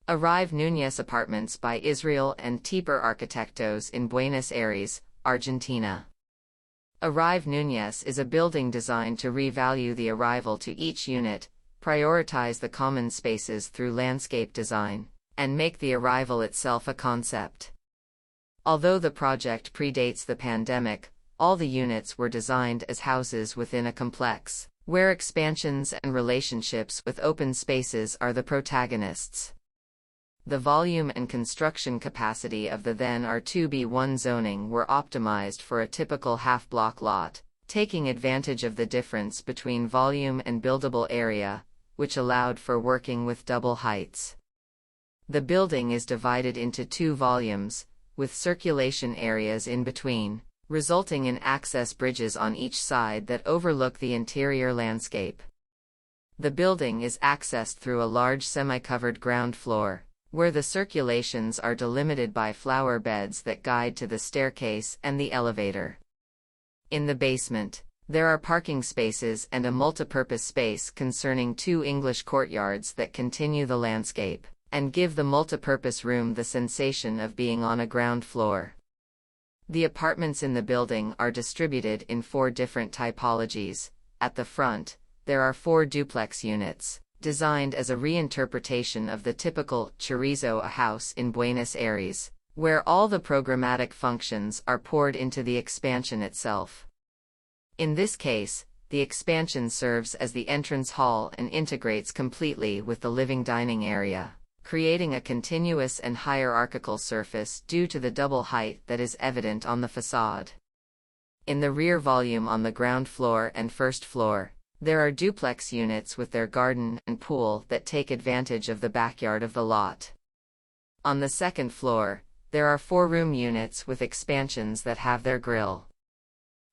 Arrive Nuñez Apartments by Israel and Teper Arquitectos in Buenos Aires, Argentina. Arrive Nuñez is a building designed to revalue the arrival to each unit, prioritize the common spaces through landscape design, and make the arrival itself a concept. Although the project predates the pandemic, all the units were designed as houses within a complex, where expansions and relationships with open spaces are the protagonists. The volume and construction capacity of the then R2B1 zoning were optimized for a typical half-block lot, taking advantage of the difference between volume and buildable area, which allowed for working with double heights. The building is divided into two volumes, with circulation areas in between, resulting in access bridges on each side that overlook the interior landscape. The building is accessed through a large semi-covered ground floor, where the circulations are delimited by flower beds that guide to the staircase and the elevator. In the basement, there are parking spaces and a multipurpose space concerning two English courtyards that continue the landscape, and give the multipurpose room the sensation of being on a ground floor. The apartments in the building are distributed in 4 different typologies. At the front, there are 4 duplex units, designed as a reinterpretation of the typical chorizo house in Buenos Aires, where all the programmatic functions are poured into the expansion itself. In this case, the expansion serves as the entrance hall and integrates completely with the living dining area, creating a continuous and hierarchical surface due to the double height that is evident on the facade. In the rear volume on the ground floor and first floor, there are duplex units with their garden and pool that take advantage of the backyard of the lot. On the second floor, there are 4-room units with expansions that have their grill.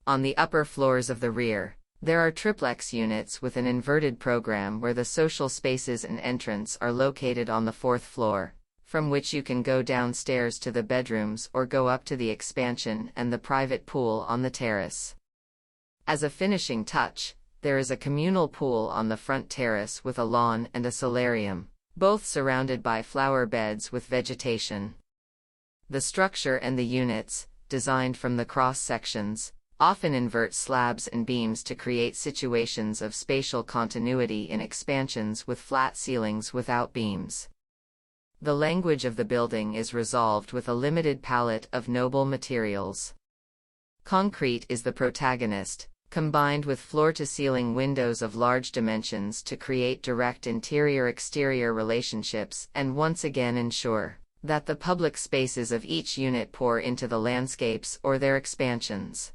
On the upper floors of the rear, there are triplex units with an inverted program where the social spaces and entrance are located on the 4th floor, from which you can go downstairs to the bedrooms or go up to the expansion and the private pool on the terrace. As a finishing touch, there is a communal pool on the front terrace with a lawn and a solarium, both surrounded by flower beds with vegetation. The structure and the units, designed from the cross-sections, often invert slabs and beams to create situations of spatial continuity in expansions with flat ceilings without beams. The language of the building is resolved with a limited palette of noble materials. Concrete is the protagonist, combined with floor-to-ceiling windows of large dimensions to create direct interior-exterior relationships and once again ensure that the public spaces of each unit pour into the landscapes or their expansions.